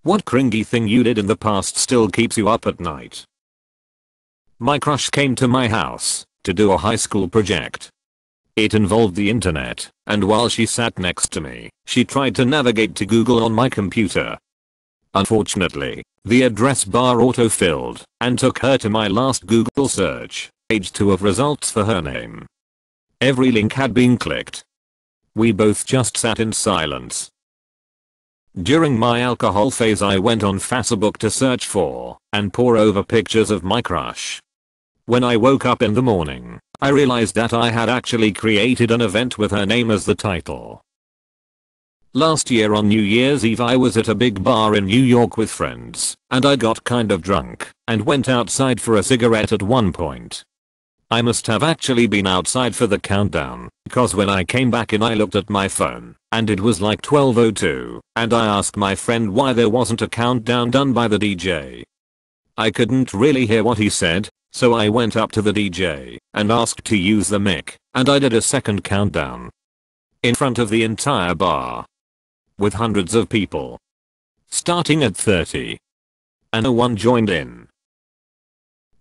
What cringy thing you did in the past still keeps you up at night? My crush came to my house to do a high school project. It involved the internet, and while she sat next to me, she tried to navigate to Google on my computer. Unfortunately, the address bar auto-filled and took her to my last Google search page 2 of results for her name. Every link had been clicked. We both just sat in silence. During my alcohol phase I went on Facebook to search for and pore over pictures of my crush. When I woke up in the morning, I realized that I had actually created an event with her name as the title. Last year on New Year's Eve I was at a big bar in New York with friends, and I got kind of drunk and went outside for a cigarette at one point. I must have actually been outside for the countdown, because when I came back in I looked at my phone, and it was like 12:02, and I asked my friend why there wasn't a countdown done by the DJ. I couldn't really hear what he said, so I went up to the DJ and asked to use the mic, and I did a second countdown. In front of the entire bar. With hundreds of people. Starting at 30. And no one joined in.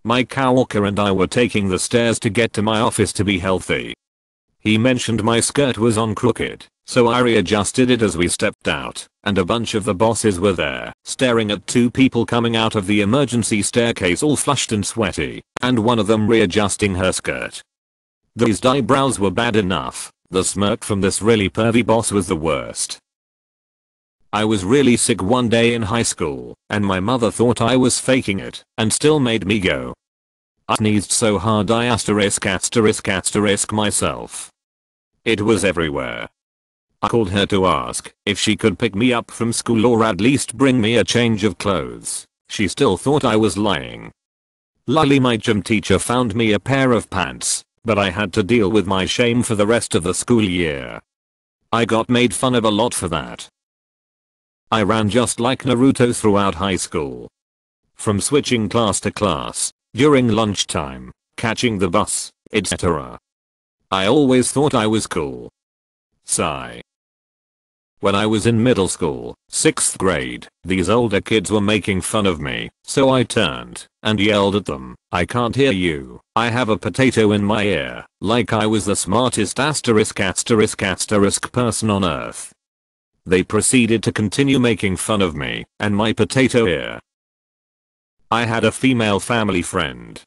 My coworker and I were taking the stairs to get to my office to be healthy. He mentioned my skirt was on crooked, so I readjusted it as we stepped out, and a bunch of the bosses were there, staring at two people coming out of the emergency staircase all flushed and sweaty, and one of them readjusting her skirt. The raised eyebrows were bad enough, the smirk from this really pervy boss was the worst. I was really sick one day in high school, and my mother thought I was faking it, and still made me go. I sneezed so hard I asterisk myself. It was everywhere. I called her to ask if she could pick me up from school or at least bring me a change of clothes. She still thought I was lying. Luckily my gym teacher found me a pair of pants, but I had to deal with my shame for the rest of the school year. I got made fun of a lot for that. I ran just like Naruto throughout high school. From switching class to class, during lunchtime, catching the bus, etc. I always thought I was cool. Sigh. When I was in middle school, 6th grade, these older kids were making fun of me, so I turned and yelled at them, "I can't hear you, I have a potato in my ear," like I was the smartest person on earth. They proceeded to continue making fun of me and my potato ear. I had a female family friend.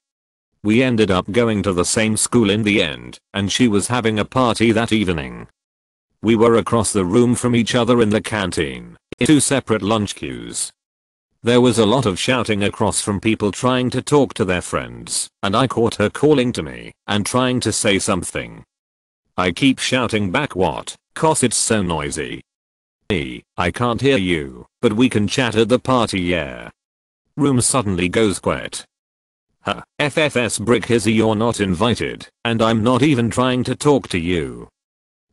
We ended up going to the same school in the end, and she was having a party that evening. We were across the room from each other in the canteen, in 2 separate lunch queues. There was a lot of shouting across from people trying to talk to their friends, and I caught her calling to me and trying to say something. I keep shouting back, "What? 'Cause it's so noisy. I can't hear you, but we can chat at the party, yeah." Room suddenly goes quiet. FFS brick hizzy, you're not invited, and I'm not even trying to talk to you.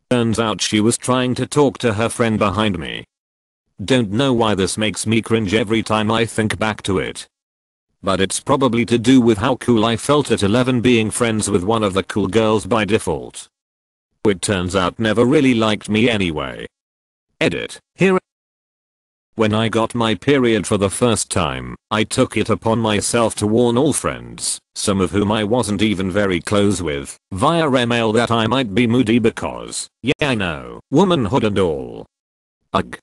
Turns out she was trying to talk to her friend behind me. Don't know why this makes me cringe every time I think back to it. But it's probably to do with how cool I felt at 11 being friends with one of the cool girls by default. It turns out never really liked me anyway. Edit. Here. When I got my period for the first time, I took it upon myself to warn all friends, some of whom I wasn't even very close with, via email that I might be moody because, yeah I know, womanhood and all. Ugh.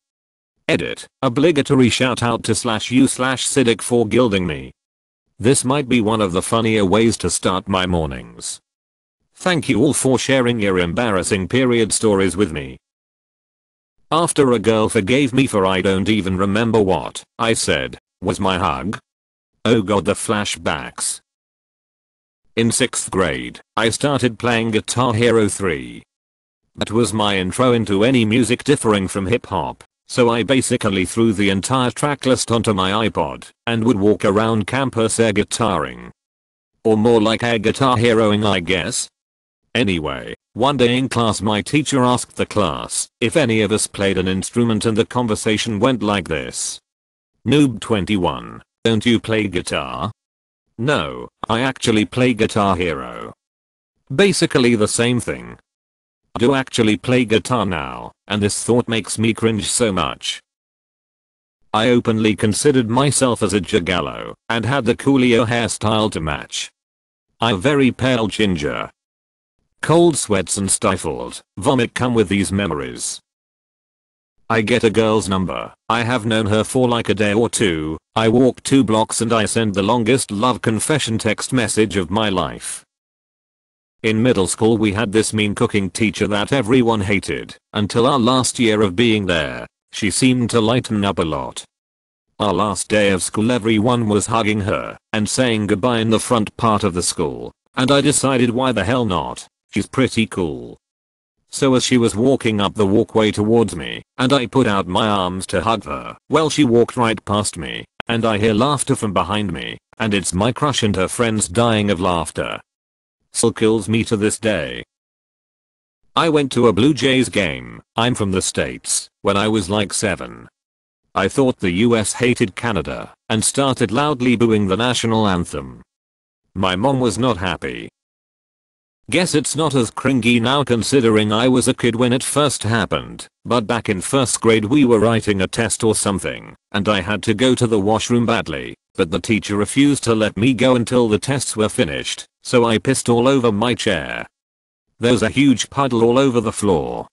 Edit. Obligatory shout out to /u/Siddiq for gilding me. This might be one of the funnier ways to start my mornings. Thank you all for sharing your embarrassing period stories with me. After a girl forgave me for I don't even remember what I said, was my hug. Oh god, the flashbacks. In 6th grade, I started playing Guitar Hero 3. That was my intro into any music differing from hip hop, so I basically threw the entire tracklist onto my iPod and would walk around campus air guitaring. Or more like air guitar heroing, I guess. Anyway, one day in class my teacher asked the class if any of us played an instrument, and the conversation went like this. "Noob 21, don't you play guitar?" "No, I actually play Guitar Hero." Basically the same thing. I do actually play guitar now, and this thought makes me cringe so much. I openly considered myself as a gigolo and had the coolio hairstyle to match. I'm very pale ginger. Cold sweats and stifled vomit come with these memories. I get a girl's number. I have known her for like a day or two. I walk 2 blocks and I send the longest love confession text message of my life. In middle school we had this mean cooking teacher that everyone hated until our last year of being there. She seemed to lighten up a lot. Our last day of school everyone was hugging her and saying goodbye in the front part of the school, and I decided why the hell not, she's pretty cool. So as she was walking up the walkway towards me, and I put out my arms to hug her, well she walked right past me, and I hear laughter from behind me, and it's my crush and her friends dying of laughter. Still kills me to this day. I went to a Blue Jays game, I'm from the States, when I was like 7. I thought the US hated Canada, and started loudly booing the national anthem. My mom was not happy. Guess it's not as cringy now considering I was a kid when it first happened, but back in first grade we were writing a test or something, and I had to go to the washroom badly, but the teacher refused to let me go until the tests were finished, so I pissed all over my chair. There's a huge puddle all over the floor.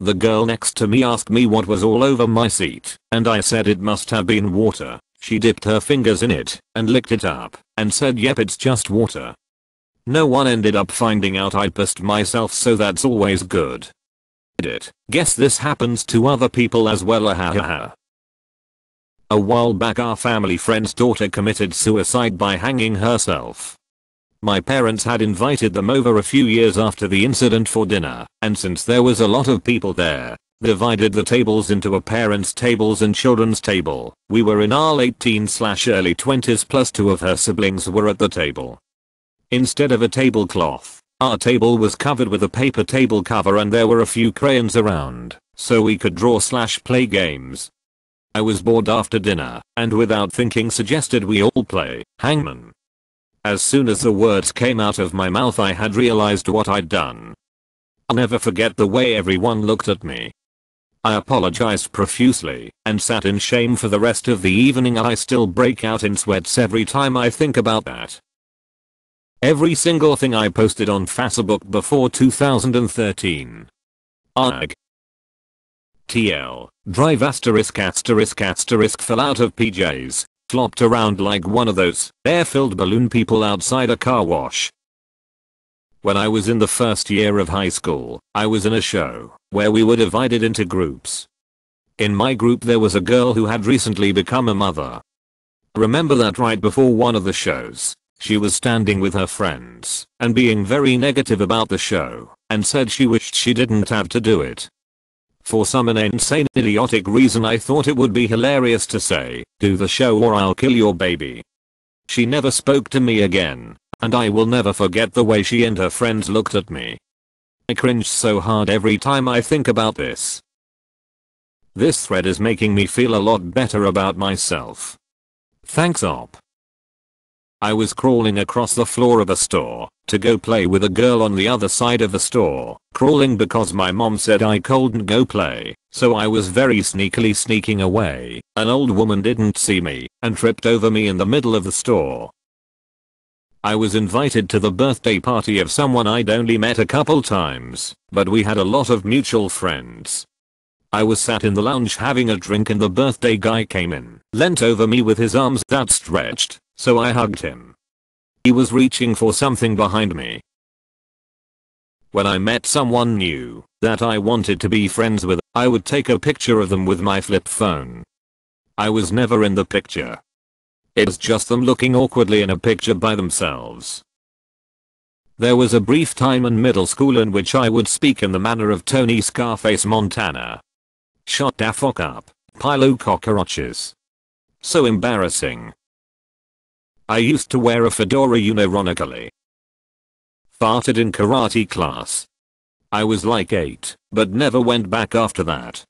The girl next to me asked me what was all over my seat, and I said it must have been water. She dipped her fingers in it and licked it up and said yep it's just water. No one ended up finding out I pissed myself, so that's always good. Guess this happens to other people as well. A while back our family friend's daughter committed suicide by hanging herself. My parents had invited them over a few years after the incident for dinner, and since there was a lot of people there, divided the tables into a parents' tables and children's table. We were in our late teens/early 20s plus 2 of her siblings were at the table. Instead of a tablecloth, our table was covered with a paper table cover and there were a few crayons around, so we could draw/play games. I was bored after dinner, and without thinking suggested we all play hangman. As soon as the words came out of my mouth I had realized what I'd done. I'll never forget the way everyone looked at me. I apologized profusely, and sat in shame for the rest of the evening. I still break out in sweats every time I think about that. Every single thing I posted on Facebook before 2013. Arg. TL. Drive asterisk asterisk asterisk fell out of PJs. Flopped around like one of those air-filled balloon people outside a car wash. When I was in the first year of high school, I was in a show where we were divided into groups. In my group there was a girl who had recently become a mother. Remember that right before one of the shows, she was standing with her friends and being very negative about the show and said she wished she didn't have to do it. For some insane idiotic reason I thought it would be hilarious to say, do the show or I'll kill your baby. She never spoke to me again, and I will never forget the way she and her friends looked at me. I cringe so hard every time I think about this. This thread is making me feel a lot better about myself. Thanks op. I was crawling across the floor of a store to go play with a girl on the other side of the store, crawling because my mom said I couldn't go play, so I was very sneakily sneaking away. An old woman didn't see me and tripped over me in the middle of the store. I was invited to the birthday party of someone I'd only met a couple times, but we had a lot of mutual friends. I was sat in the lounge having a drink and the birthday guy came in, leant over me with his arms outstretched, so I hugged him. He was reaching for something behind me. When I met someone new that I wanted to be friends with, I would take a picture of them with my flip phone. I was never in the picture. It was just them looking awkwardly in a picture by themselves. There was a brief time in middle school in which I would speak in the manner of Tony Scarface Montana. Shut da fuck up, pile cockroaches. So embarrassing. I used to wear a fedora unironically. Farted in karate class. I was like 8, but never went back after that.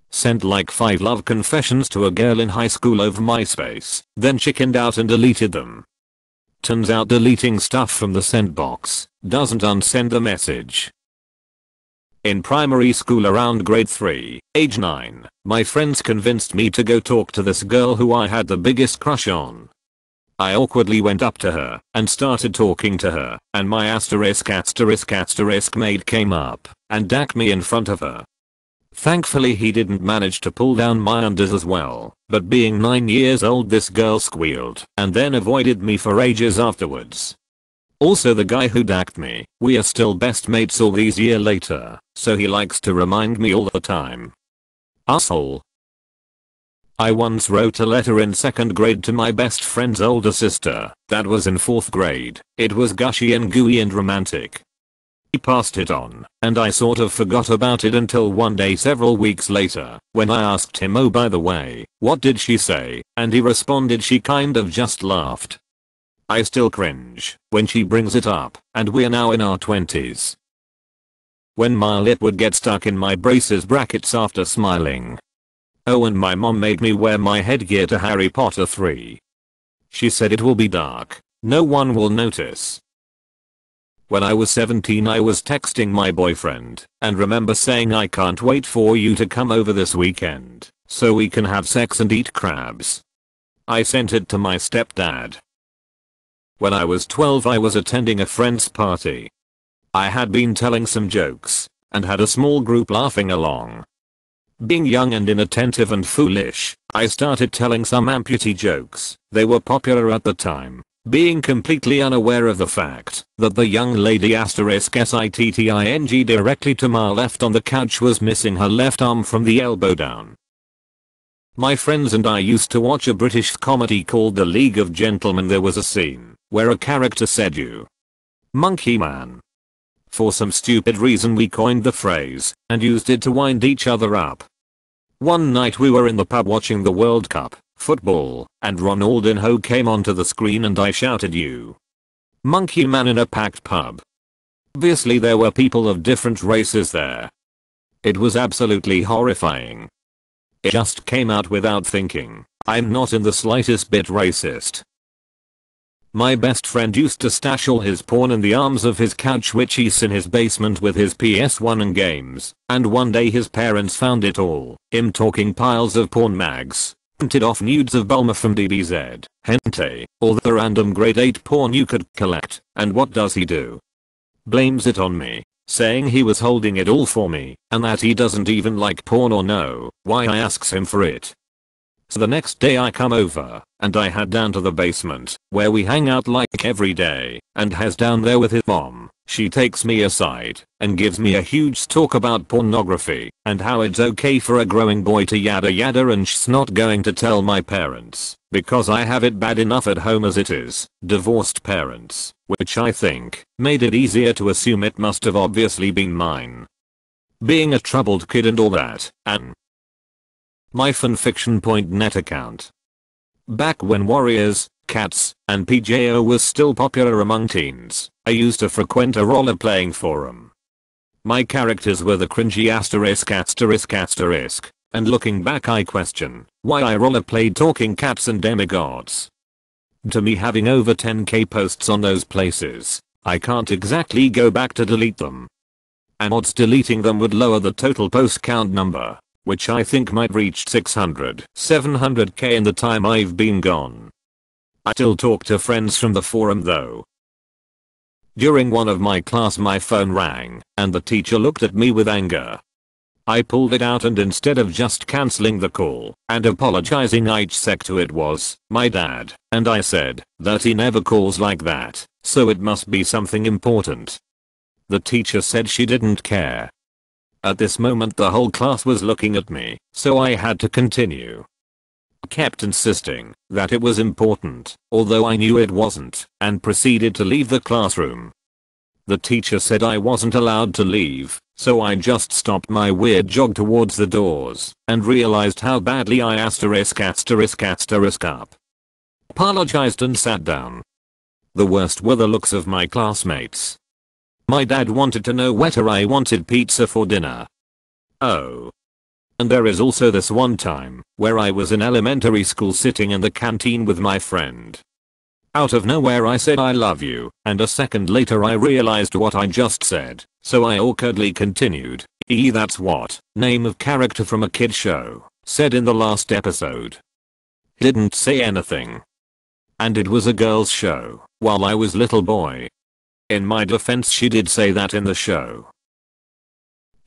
Sent like 5 love confessions to a girl in high school over MySpace, then chickened out and deleted them. Turns out deleting stuff from the send box doesn't unsend the message. In primary school around grade 3, age 9, my friends convinced me to go talk to this girl who I had the biggest crush on. I awkwardly went up to her and started talking to her, and my **** mate came up and dacked me in front of her. Thankfully he didn't manage to pull down my undies as well, but being 9 years old this girl squealed and then avoided me for ages afterwards. Also the guy who dacked me, we are still best mates all these years later, so he likes to remind me all the time. Asshole. I once wrote a letter in 2nd grade to my best friend's older sister, that was in 4th grade. It was gushy and gooey and romantic. He passed it on, and I sort of forgot about it until one day several weeks later, when I asked him, oh by the way, what did she say? And he responded she kind of just laughed. I still cringe when she brings it up, and we're now in our 20s. When my lip would get stuck in my braces brackets after smiling. Oh, and my mom made me wear my headgear to Harry Potter 3. She said it will be dark, no one will notice. When I was 17 I was texting my boyfriend and remember saying I can't wait for you to come over this weekend so we can have sex and eat crabs. I sent it to my stepdad. When I was 12 I was attending a friend's party. I had been telling some jokes and had a small group laughing along. Being young and inattentive and foolish, I started telling some amputee jokes. They were popular at the time, being completely unaware of the fact that the young lady *sitting directly to my left on the couch was missing her left arm from the elbow down. My friends and I used to watch a British comedy called The League of Gentlemen. There was a scene where a character said "you monkey man." For some stupid reason we coined the phrase and used it to wind each other up. One night we were in the pub watching the World Cup football, and Ronaldinho came onto the screen and I shouted "you monkey man" in a packed pub. Obviously there were people of different races there. It was absolutely horrifying. It just came out without thinking. I'm not in the slightest bit racist. My best friend used to stash all his porn in the arms of his couch which he's in his basement with his PS1 and games, and one day his parents found it all, him talking piles of porn mags, printed off nudes of Bulma from DBZ, hentai, all the random grade 8 porn you could collect, and what does he do? Blames it on me, saying he was holding it all for me, and that he doesn't even like porn or know why I asks him for it. So the next day I come over, and I head down to the basement, where we hang out like every day, and he's down there with his mom. She takes me aside, and gives me a huge talk about pornography, and how it's okay for a growing boy to yada yada and she's not going to tell my parents, because I have it bad enough at home as it is, divorced parents, which I think made it easier to assume it must have obviously been mine. Being a troubled kid and all that, and my fanfiction.net account. Back when Warriors, Cats, and PJO was still popular among teens, I used to frequent a role-playing forum. My characters were the cringy ****, and looking back I question why I role-played talking cats and demigods. To me, having over 10k posts on those places, I can't exactly go back to delete them. And odds deleting them would lower the total post count number, which I think might reach 600, 700k in the time I've been gone. I still talk to friends from the forum though. During one of my class my phone rang, and the teacher looked at me with anger. I pulled it out and instead of just cancelling the call and apologizing I checked who it was, my dad, and I said that he never calls like that, so it must be something important. The teacher said she didn't care. At this moment the whole class was looking at me, so I had to continue. I kept insisting that it was important, although I knew it wasn't, and proceeded to leave the classroom. The teacher said I wasn't allowed to leave, so I just stopped my weird jog towards the doors, and realized how badly I ***** up. Apologized and sat down. The worst were the looks of my classmates. My dad wanted to know whether I wanted pizza for dinner. Oh. And there is also this one time where I was in elementary school sitting in the canteen with my friend. Out of nowhere I said I love you, and a second later I realized what I just said, so I awkwardly continued, that's what, name of character from a kid show, said in the last episode. Didn't say anything. And it was a girl's show, while I was little boy. In my defense, she did say that in the show.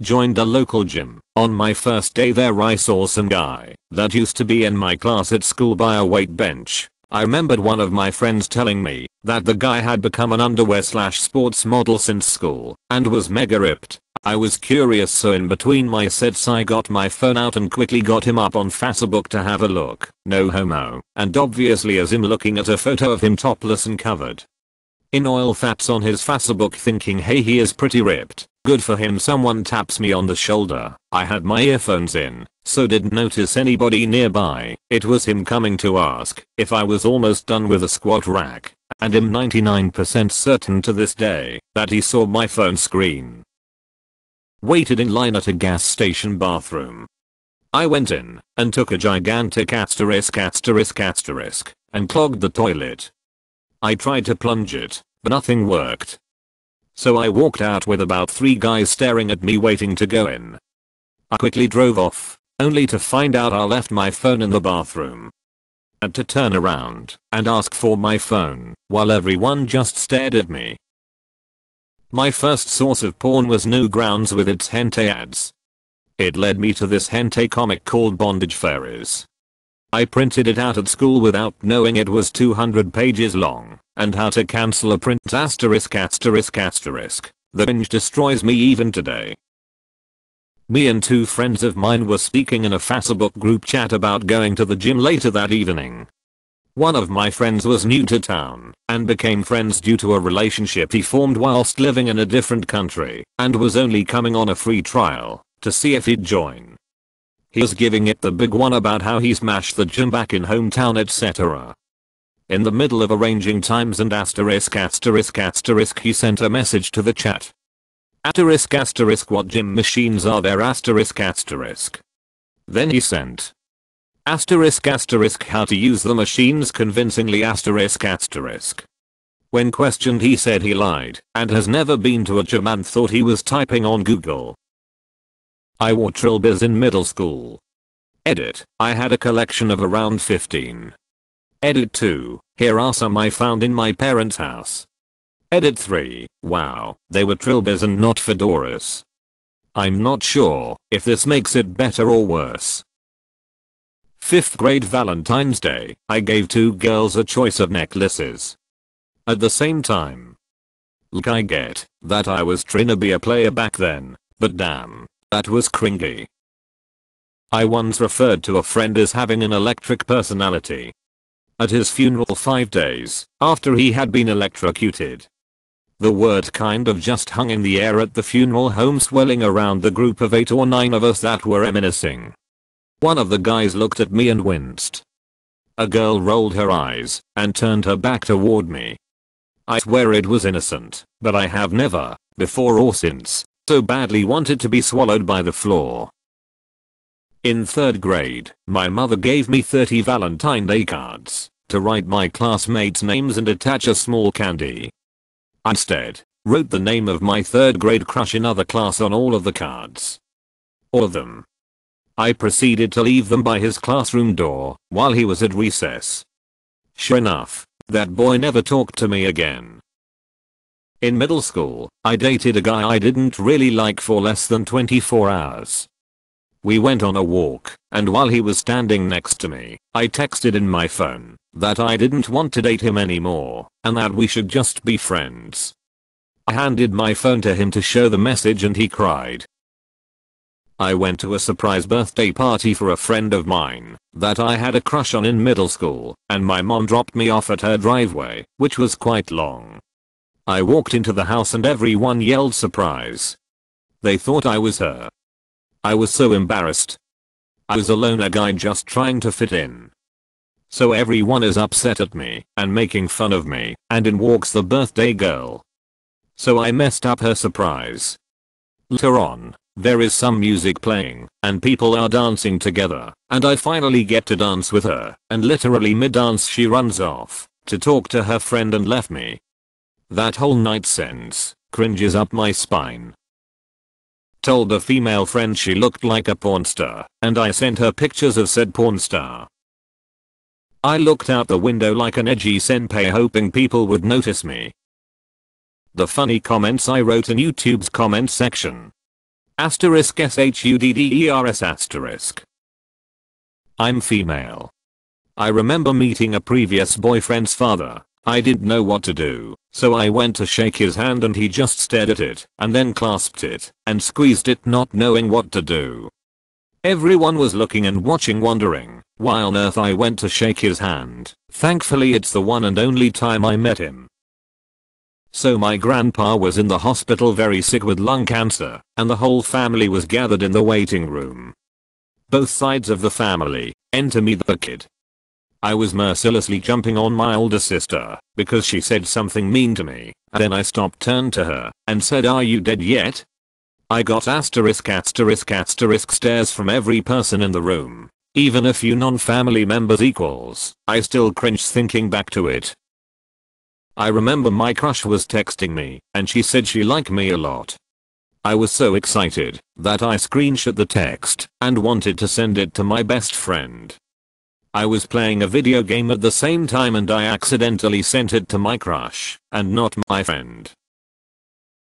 Joined a local gym. On my first day there I saw some guy that used to be in my class at school by a weight bench. I remembered one of my friends telling me that the guy had become an underwear/sports model since school and was mega ripped. I was curious, so in between my sets I got my phone out and quickly got him up on Facebook to have a look. No homo. And obviously as him looking at a photo of him topless and covered in oil fats on his Facebook, thinking hey, he is pretty ripped. Good for him. Someone taps me on the shoulder. I had my earphones in, so didn't notice anybody nearby. It was him coming to ask if I was almost done with the squat rack, and I'm 99% certain to this day that he saw my phone screen. Waited in line at a gas station bathroom. I went in and took a gigantic asterisk and clogged the toilet. I tried to plunge it, but nothing worked. So I walked out with about 3 guys staring at me waiting to go in. I quickly drove off, only to find out I left my phone in the bathroom. Had to turn around and ask for my phone while everyone just stared at me. My first source of porn was Newgrounds with its hentai ads. It led me to this hentai comic called Bondage Fairies. I printed it out at school without knowing it was 200 pages long, and how to cancel a print ****. The cringe destroys me even today. Me and 2 friends of mine were speaking in a Facebook group chat about going to the gym later that evening. One of my friends was new to town and became friends due to a relationship he formed whilst living in a different country and was only coming on a free trial to see if he'd join. He was giving it the big one about how he smashed the gym back in hometown, etc. In the middle of arranging times and he sent a message to the chat. What gym machines are there ? Then he sent **** how to use the machines convincingly ****. When questioned he said he lied and has never been to a gym and thought he was typing on Google. I wore trilbys in middle school. Edit. I had a collection of around 15. Edit 2. Here are some I found in my parents' house. Edit 3. Wow, they were trilbys and not fedoras. I'm not sure if this makes it better or worse. 5th grade Valentine's Day, I gave 2 girls a choice of necklaces. At the same time. Look, I get that I was trying to be a player back then, but damn. That was cringy. I once referred to a friend as having an electric personality. At his funeral 5 days after he had been electrocuted. The word kind of just hung in the air at the funeral home, swirling around the group of 8 or 9 of us that were reminiscing. One of the guys looked at me and winced. A girl rolled her eyes and turned her back toward me. I swear it was innocent, but I have never, before or since, so badly wanted to be swallowed by the floor. In 3rd grade, my mother gave me 30 Valentine Day cards to write my classmates' names and attach a small candy. I instead wrote the name of my 3rd grade crush in other class on all of the cards. All of them. I proceeded to leave them by his classroom door while he was at recess. Sure enough, that boy never talked to me again. In middle school, I dated a guy I didn't really like for less than 24 hours. We went on a walk, and while he was standing next to me, I texted in my phone that I didn't want to date him anymore, and that we should just be friends. I handed my phone to him to show the message and he cried. I went to a surprise birthday party for a friend of mine that I had a crush on in middle school, and my mom dropped me off at her driveway, which was quite long. I walked into the house and everyone yelled surprise. They thought I was her. I was so embarrassed. I was a loner guy just trying to fit in. So everyone is upset at me and making fun of me, and in walks the birthday girl. So I messed up her surprise. Later on, there is some music playing and people are dancing together, and I finally get to dance with her, and literally mid-dance she runs off, to talk to her friend and left me. That whole night sends cringes up my spine. Told a female friend she looked like a porn star, and I sent her pictures of said porn star. I looked out the window like an edgy senpai hoping people would notice me. The funny comments I wrote in YouTube's comment section. Asterisk SHUDDERS asterisk. I'm female. I remember meeting a previous boyfriend's father. I didn't know what to do, so I went to shake his hand and he just stared at it and then clasped it and squeezed it not knowing what to do. Everyone was looking and watching wondering why on earth I went to shake his hand. Thankfully it's the one and only time I met him. So my grandpa was in the hospital very sick with lung cancer and the whole family was gathered in the waiting room. Both sides of the family, enter me the kid. I was mercilessly jumping on my older sister because she said something mean to me, and then I stopped, turned to her, and said, "Are you dead yet?" I got asterisk asterisk asterisk stares from every person in the room. Even a few non-family members equals. I still cringe thinking back to it. I remember my crush was texting me, and she said she liked me a lot. I was so excited that I screenshot the text and wanted to send it to my best friend. I was playing a video game at the same time and I accidentally sent it to my crush and not my friend.